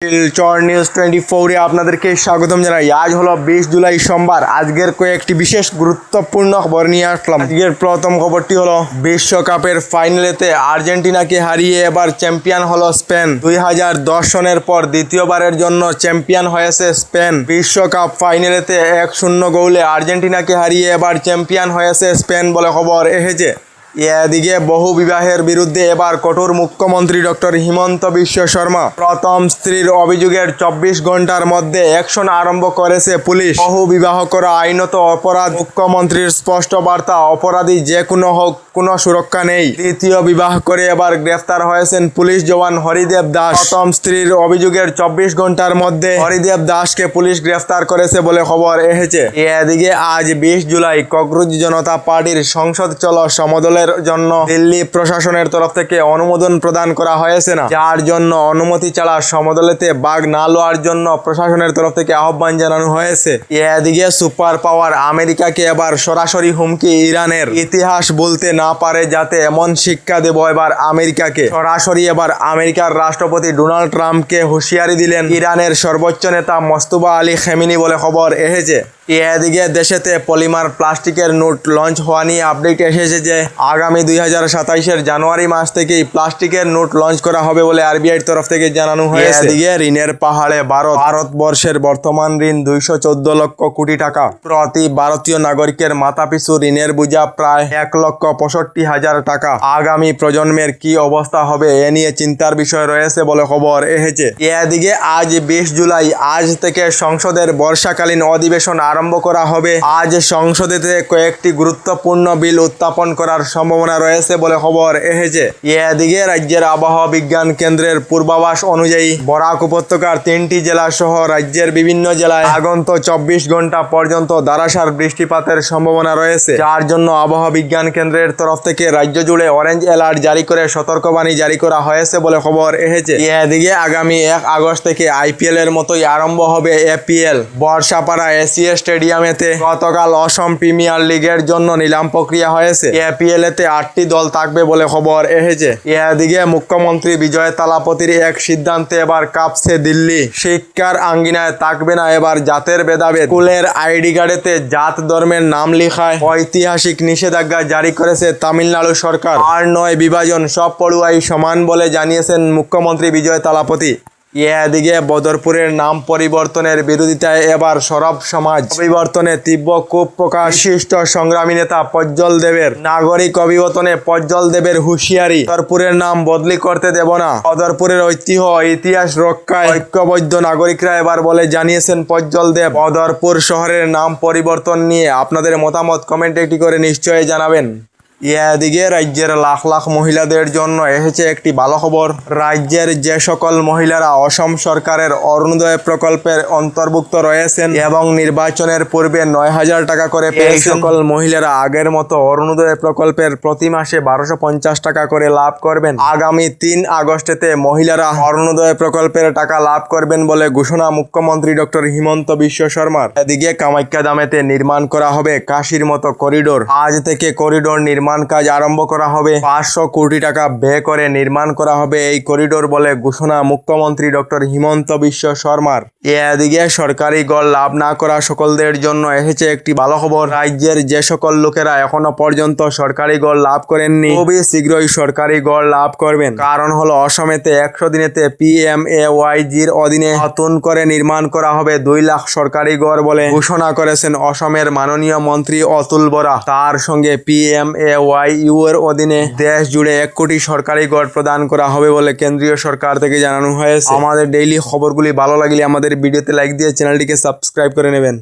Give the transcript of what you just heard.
Silchar news 24 এ আপনাদেরকে স্বাগতম জানাই। আজ হলো 20 জুলাই সোমবার। আজকের কয়েকটি বিশেষ গুরুত্বপূর্ণ খবর নিয়ে আসলাম। আজকের প্রথম খবরটি হলো বিশ্বকাপের ফাইনালেতে আর্জেন্টিনাকে হারিয়ে এবার চ্যাম্পিয়ন হলো স্পেন। 2010 সনের পর দ্বিতীয়বারের জন্য চ্যাম্পিয়ন হয়েছে স্পেন। বিশ্বকাপ ফাইনালেতে 1-0 গোলে আর্জেন্টিনাকে হারিয়ে এবার চ্যাম্পিয়ন হয়েছে স্পেন বলে খবর এসেছে। এদিকে বহু বিবাহের বিরুদ্ধে এবার কঠোর মুখ্যমন্ত্রী ডক্টর হিমন্ত বিশ্ব শর্মা। প্রথম স্ত্রীর অভিযোগের 24 ঘন্টার মধ্যে অ্যাকশন আরম্ভ করেছে পুলিশ। বহু বিবাহ করা আইনত অপরাধ। মুখ্যমন্ত্রীর স্পষ্ট বার্তা, অপরাধী যে কোনো হোক, কোনো সুরক্ষা নেই। দ্বিতীয় বিবাহ করে এবার গ্রেফতার হয়েছেন পুলিশ জওয়ান হরিদেব দাস। প্রথম স্ত্রীর অভিযোগের 24 ঘন্টার মধ্যে হরিদেব দাসকে পুলিশ গ্রেফতার করেছে বলে খবর এসেছে। এদিকে আজ 20 জুলাই ককরোচ জনতা পার্টির সংসদ চলো সমদলের জন্য দিল্লি প্রশাসনের তরফ থেকে অনুমোদন প্রদান করা হয়েছে না, যার জন্য অনুমতি ছাড়া সমদলেতে বাগ না লওয়ার জন্য প্রশাসনের তরফ থেকে আহ্বান জানানো হয়েছে। এদিকে সুপার পাওয়ার আমেরিকাকে এবার সরাসরি হুমকি ইরানের। ইতিহাস বলতে না পারে যাতে এমন শিক্ষা দেব এবার আমেরিকাকে। সরাসরি এবার আমেরিকার রাষ্ট্রপতি ডোনাল্ড ট্রাম্পকে হুঁশিয়ারি দিলেন ইরানের সর্বোচ্চ নেতা মোস্তফা আলী খেমেনি বলে খবর এসেছে। এদিকে দেশেতে পলিমার প্লাস্টিকের নোট লঞ্চ হওয়া নিয়ে আপডেট এসেছে যে আগামী 2027 জানুয়ারি মাস থেকেই প্লাস্টিকের নোট লঞ্চ করা হবে বলে আরবিআইর তরফ থেকে জানানো হয়েছে। এদিকে ঋণের পাহাড়ে ভারতবর্ষের বর্তমান ঋণ 214 লক্ষ কোটি টাকা। প্রতি ভারতীয় নাগরিকের মাথাপিছু ঋণের বোঝা প্রায় 1,65,000 টাকা। আগামী প্রজন্মের কি অবস্থা হবে এ নিয়ে চিন্তার বিষয় রয়েছে বলে খবর এসেছে। এদিকে আজ 20 জুলাই আজ থেকে সংসদের বর্ষাকালীন অধিবেশন আরম্ভ করা হবে। আজ সংসদেতে কয়েকটি গুরুত্বপূর্ণ বিল উত্থাপন করার সম্ভাবনা রয়েছে বলে খবর এসেছে। এদিকে রাজ্যের আবহাওয়া বিজ্ঞান কেন্দ্রের পূর্বাভাস অনুযায়ী বরাক উপত্যকার 3টি জেলা সহ রাজ্যের বিভিন্ন জেলায় আগন্ত 24 ঘন্টা পর্যন্ত ধারাসার বৃষ্টিপাতের সম্ভাবনা রয়েছে, যার জন্য আবহাওয়া বিজ্ঞান কেন্দ্রের তরফ থেকে রাজ্য জুড়ে অরেঞ্জ অ্যালার্ট জারি করে সতর্কবাণী জারি করা হয়েছে বলে খবর এসেছে। এদিকে আগামী 1 আগস্ট থেকে আইপিএল এর মতোই আরম্ভ হবে এপিএল। বর্ষাপাড়া এসিএ স্টেডিয়ামেতে গতকাল অসম প্রিমিয়ার লিগের জন্য নিলাম প্রক্রিয়া হয়েছে। এপিএল এতে 8টি দল থাকবে বলে খবর এসেছে। এদিকে মুখ্যমন্ত্রী বিজয় থালাপতির এক সিদ্ধান্তে এবার কাঁপছে দিল্লি। শিক্ষার আঙ্গিনায় থাকবে না এবার জাতের ভেদাভেদ। স্কুলের আইডি কার্ডেতে জাত ধর্মের নাম লেখায় ঐতিহাসিক নিষেধাজ্ঞা জারি করেছে তামিলনাড়ু সরকার। আর নয় বিভাজন, সব পড়ুয়াই সমান বলে জানিয়েছেন মুখ্যমন্ত্রী বিজয় থালাপতি। এদিকে বদরপুরের নাম পরিবর্তনের বিরোধিতায় এবার সরব সমাজ। পরিবর্তনে তীব্র ক্ষোভ প্রকাশ বিশিষ্ট সংগ্রামী নেতা প্রজ্জ্বল দেবের। নাগরিক অভিবর্তনে প্রজ্জ্বল দেবের হুঁশিয়ারি, বদরপুরের নাম বদলি করতে দেব না। বদরপুরের ঐতিহ্য ইতিহাস রক্ষায় ঐক্যবদ্ধ নাগরিকরা এবার বলে জানিয়েছেন প্রজ্জ্বল দেব। বদরপুর শহরের নাম পরিবর্তন নিয়ে আপনাদের মতামত কমেন্টে একটি করে নিশ্চয়ই জানাবেন। এদিকে রাজ্যের লাখ লাখ মহিলাদের জন্য এসেছে একটি ভালো খবর। রাজ্যের যে সকল মহিলারা অসম সরকারের অরুণোদয় প্রকল্পের অন্তর্ভুক্ত রয়েছেন এবং নির্বাচনের পূর্বে 9,000 টাকা করে পেয়েছেন, সকল মহিলারা আগের মতো অরুণোদয় প্রকল্পের প্রতি মাসে 1250 টাকা করে লাভ করবেন। আগামী 3 আগস্টেতে মহিলারা অরুণোদয় প্রকল্পের টাকা লাভ করবেন বলে ঘোষণা মুখ্যমন্ত্রী ডক্টর হিমন্ত বিশ্ব শর্মার। এদিকে কামাখ্যা ধামেতে নির্মাণ করা হবে কাশীর মতো করিডোর। আজ থেকে করিডোর নির্মাণ কাজ আরম্ভ করা হবে। 500 কোটি টাকা ব্যয় করে নির্মাণ করা হবে এই করিডোর বলে ঘোষণা মুখ্যমন্ত্রী ডক্টর হিমন্ত বিশ্ব শর্মার। এদিকে সরকারি গড় লাভ না করা সকলদের জন্য এসেছে একটি ভালো খবর। রাজ্যের যে সকল লোকেরা এখনো পর্যন্ত সরকারি গড় লাভ করেননি, খুবই শীঘ্রই সরকারি গড় লাভ করবেন। কারণ হলো অসমেতে 100 দিনেতে PMAYGর অধীনে নতুন করে নির্মাণ করা হবে 2 লাখ সরকারি গড় বলে ঘোষণা করেছেন অসমের মাননীয় মন্ত্রী অতুল বরা। তার সঙ্গে PMAYU এর অধীনে দেশ জুড়ে 1 কোটি সরকারি গড় প্রদান করা হবে বলে কেন্দ্রীয় সরকার থেকে জানানো হয়েছে। আমাদের ডেইলি খবরগুলি ভালো লাগলে আমাদের ভিডিওতে লাইক দিয়ে চ্যানেলটিকে সাবস্ক্রাইব করে নেবেন।